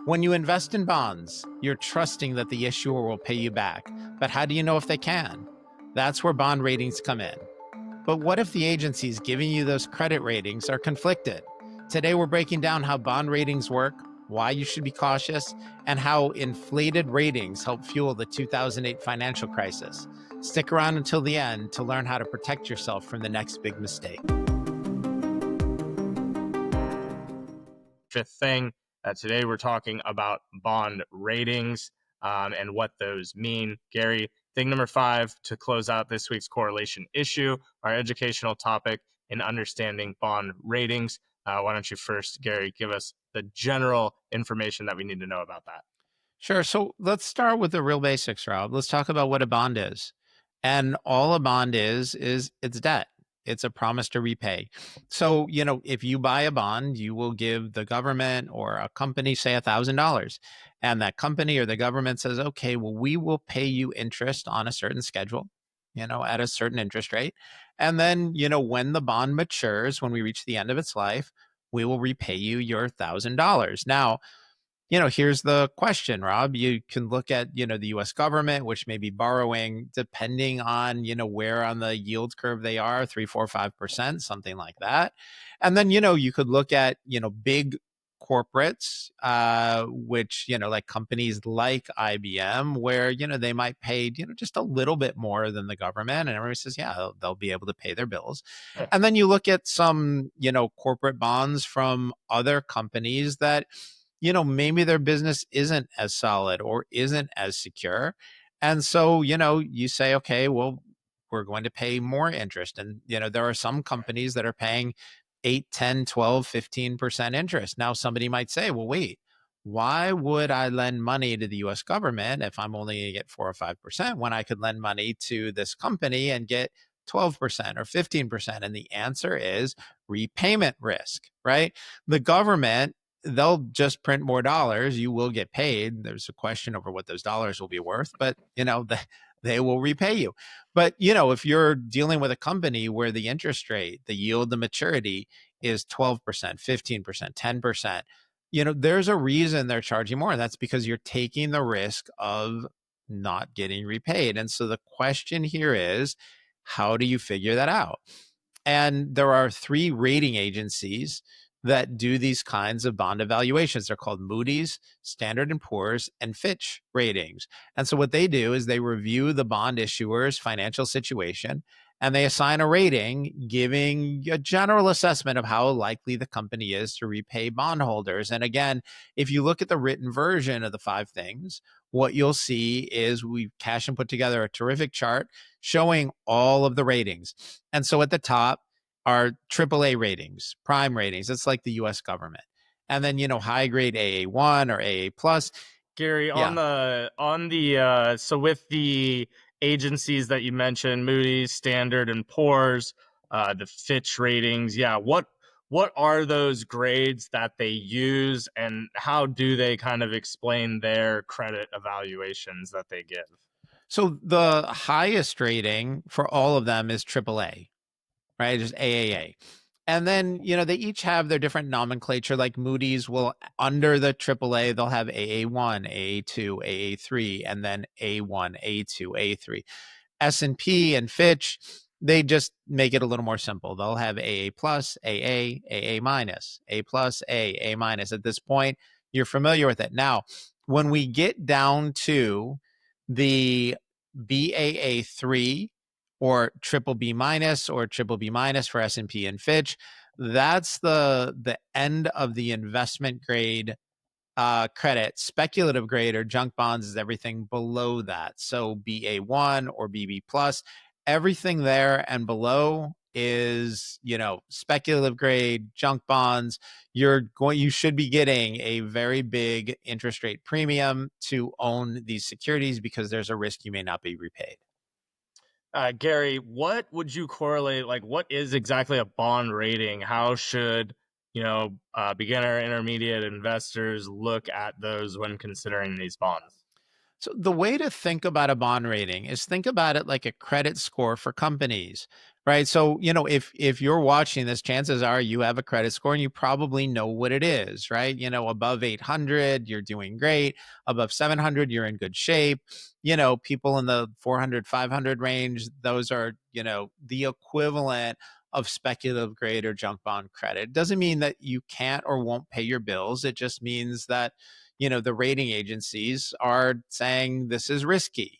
When you invest in bonds, you're trusting that the issuer will pay you back. But how do you know if they can? That's where bond ratings come in. But what if the agencies giving you those credit ratings are conflicted? Today, we're breaking down how bond ratings work, why you should be cautious, and how inflated ratings help fuel the 2008 financial crisis. Stick around until the end to learn how to protect yourself from the next big mistake. Fifth thing. Today we're talking about bond ratings and what those mean. Gary, thing number 5 to close out this week's correlation issue, our educational topic in understanding bond ratings. Why don't you first, Gary, give us the general information that we need to know about that? Sure. So let's start with the real basics, Rob. Let's talk about what a bond is. And all a bond is it's debt. It's a promise to repay. So, if you buy a bond, you will give the government or a company, say, $1,000. And that company or the government says, okay, well, we will pay you interest on a certain schedule, at a certain interest rate. And then, when the bond matures, when we reach the end of its life, we will repay you your $1,000. Now, here's the question, Rob. You can look at, the US government, which may be borrowing, depending on, where on the yield curve they are, 3, 4, 5%, something like that. And then, you could look at, big corporates, which, like companies like IBM, where, they might pay, just a little bit more than the government. And everybody says, yeah, they'll be able to pay their bills. Yeah. And then you look at some, corporate bonds from other companies that, maybe their business isn't as solid or isn't as secure. And so, you say, okay, well, we're going to pay more interest. And, there are some companies that are paying 8, 10, 12, 15% interest. Now, somebody might say, well, wait, why would I lend money to the US government if I'm only going to get 4 or 5% when I could lend money to this company and get 12% or 15%? And the answer is repayment risk, right? The government, they'll just print more dollars. You will get paid. There's a question over what those dollars will be worth, but they will repay you. But if you're dealing with a company where the interest rate, the yield, the maturity is 12%, 15%, 10%, there's a reason they're charging more. That's because you're taking the risk of not getting repaid. And so the question here is, how do you figure that out? And there are 3 rating agencies that do these kinds of bond evaluations. They're called Moody's, Standard and Poor's, and Fitch ratings. And so what they do is they review the bond issuer's financial situation and they assign a rating giving a general assessment of how likely the company is to repay bondholders. And again, if you look at the written version of the 5 things, what you'll see is we've Cash and put together a terrific chart showing all of the ratings. And so at the top are AAA ratings, prime ratings. It's like the US government. And then, high grade AA1 or AA plus. Gary, Yeah. so with the agencies that you mentioned, Moody's, Standard and Poor's, the Fitch ratings, what are those grades that they use, and how do they kind of explain their credit evaluations that they give? So the highest rating for all of them is AAA, right? Just AAA. And then, they each have their different nomenclature. Like Moody's will, under the AAA, they'll have AA1, AA2, AA3, and then A1, A2, A3. S&P and Fitch, they just make it a little more simple. They'll have AA plus, AA, AA minus, A plus, A minus. At this point, you're familiar with it. Now, when we get down to the BAA3 or triple B minus or triple B minus for S&P and Fitch, that's the end of the investment grade credit. Speculative grade or junk bonds is everything below that. So BA1 or BB plus, everything there and below is, speculative grade, junk bonds. You should be getting a very big interest rate premium to own these securities because there's a risk you may not be repaid. Gary, what would you correlate? Like, what is exactly a bond rating? How should beginner, intermediate investors look at those when considering these bonds? So the way to think about a bond rating is think about it like a credit score for companies, right? So, if you're watching this, chances are you have a credit score and you probably know what it is, right? Above 800, you're doing great. Above 700, you're in good shape. People in the 400, 500 range, those are, the equivalent of speculative grade or junk bond credit. It doesn't mean that you can't or won't pay your bills. It just means that the rating agencies are saying this is risky.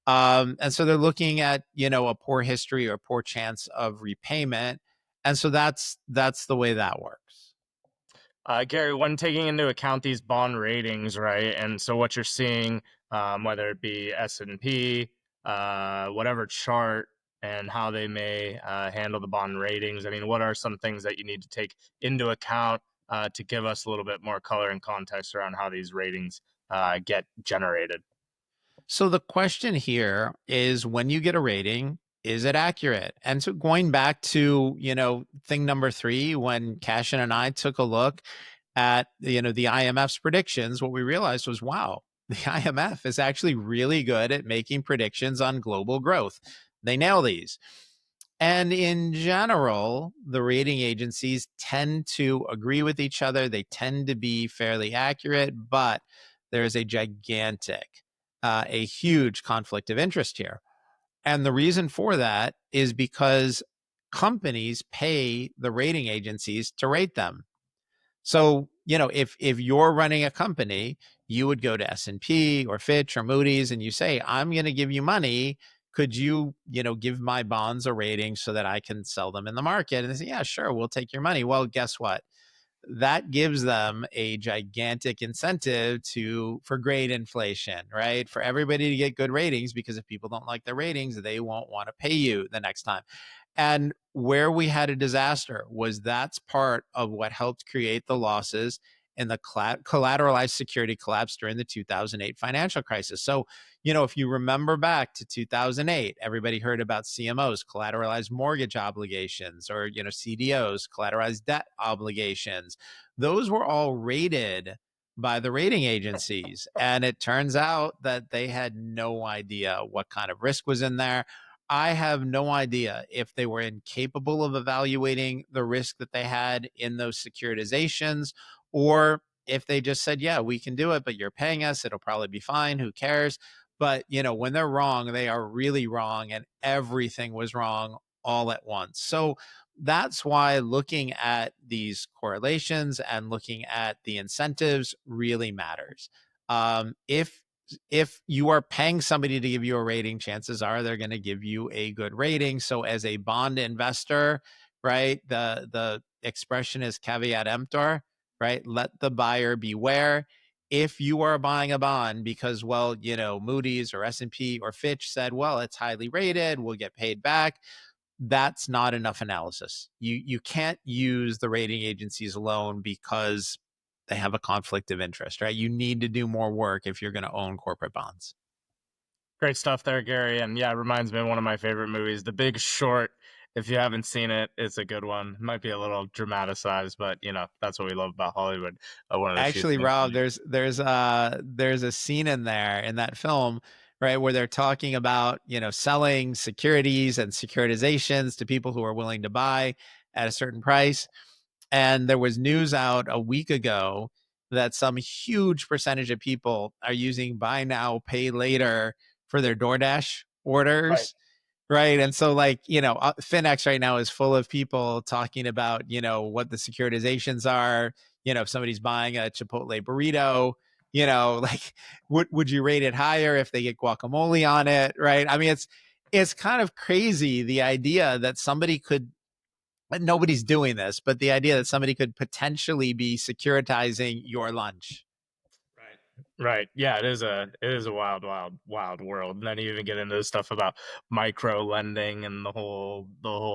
And so they're looking at, a poor history or poor chance of repayment. And so that's the way that works. Gary, when taking into account these bond ratings, right, and so what you're seeing, whether it be S&P, whatever chart, and how they may handle the bond ratings. I mean, what are some things that you need to take into account to give us a little bit more color and context around how these ratings get generated? So the question here is, when you get a rating, is it accurate? And so going back to, thing number 3, when Cashin and I took a look at, the IMF's predictions, what we realized was, wow, the IMF is actually really good at making predictions on global growth. They nail these. And in general, the rating agencies tend to agree with each other. They tend to be fairly accurate, but there is a a huge conflict of interest here. And the reason for that is because companies pay the rating agencies to rate them. So, if you're running a company, you would go to S&P or Fitch or Moody's and you say, I'm going to give you money. Could you, give my bonds a rating so that I can sell them in the market? And they say, yeah, sure, we'll take your money. Well, guess what? That gives them a gigantic incentive for grade inflation, right? For everybody to get good ratings, because if people don't like their ratings, they won't want to pay you the next time. And where we had a disaster was that's part of what helped create the losses in the collateralized security collapse during the 2008 financial crisis. So, if you remember back to 2008, everybody heard about CMOs, collateralized mortgage obligations, or, CDOs, collateralized debt obligations. Those were all rated by the rating agencies. And it turns out that they had no idea what kind of risk was in there. I have no idea if they were incapable of evaluating the risk that they had in those securitizations, or if they just said, yeah, we can do it, but you're paying us. It'll probably be fine. Who cares? But, when they're wrong, they are really wrong, and everything was wrong all at once. So that's why looking at these correlations and looking at the incentives really matters. If you are paying somebody to give you a rating, chances are they're going to give you a good rating. So as a bond investor, right, the expression is caveat emptor, right? Let the buyer beware. If you are buying a bond because, well, Moody's or S&P or Fitch said, well, it's highly rated, we'll get paid back, that's not enough analysis. You can't use the rating agencies alone because they have a conflict of interest, right? You need to do more work if you're going to own corporate bonds. Great stuff there, Gary. And yeah, it reminds me of one of my favorite movies, The Big Short. If you haven't seen it, it's a good one. It might be a little dramatized, but that's what we love about Hollywood. One of the few Actually, things. Rob, there's a scene in there in that film, right, where they're talking about, selling securities and securitizations to people who are willing to buy at a certain price. And there was news out a week ago that some huge percentage of people are using buy now, pay later for their DoorDash Right. orders. Right. And so, like, FinX right now is full of people talking about, what the securitizations are. If somebody's buying a Chipotle burrito, like, would you rate it higher if they get guacamole on it? Right. I mean, it's kind of crazy, the idea that somebody could, nobody's doing this, but the idea that somebody could potentially be securitizing your lunch. Right. Right. Yeah, it is a wild world. And then you even get into stuff about micro lending and the whole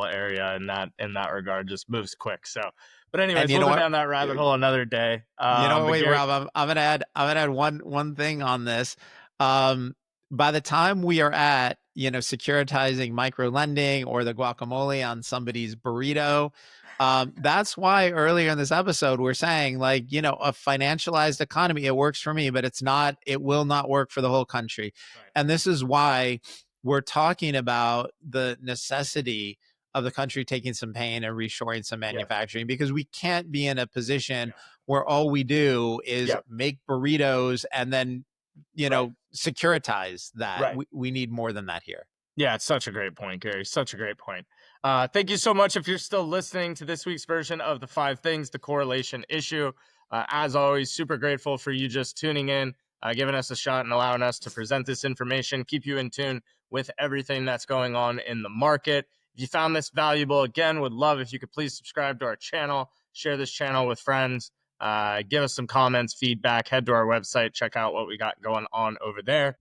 area in that regard just moves quick. So but And anyways, you we'll know go what? down that rabbit hole another day. But Wait, Gary, Rob, I'm gonna add one thing on this. By the time we are at, securitizing micro lending or the guacamole on somebody's burrito, That's why earlier in this episode we're saying, like, a financialized economy, it works for me, but it will not work for the whole country. Right. And this is why we're talking about the necessity of the country taking some pain and reshoring some Yeah. manufacturing, because we can't be in a position Yeah. where all we do is Yeah. make burritos and then, Right. securitize that. Right. We need more than that here. Yeah, it's such a great point, Gary. Such a great point. Thank you so much if you're still listening to this week's version of the Five Things, the Correlation Issue. As always, super grateful for you just tuning in, giving us a shot, and allowing us to present this information, keep you in tune with everything that's going on in the market. If you found this valuable, again, would love if you could please subscribe to our channel, share this channel with friends, give us some comments, feedback, head to our website, check out what we got going on over there.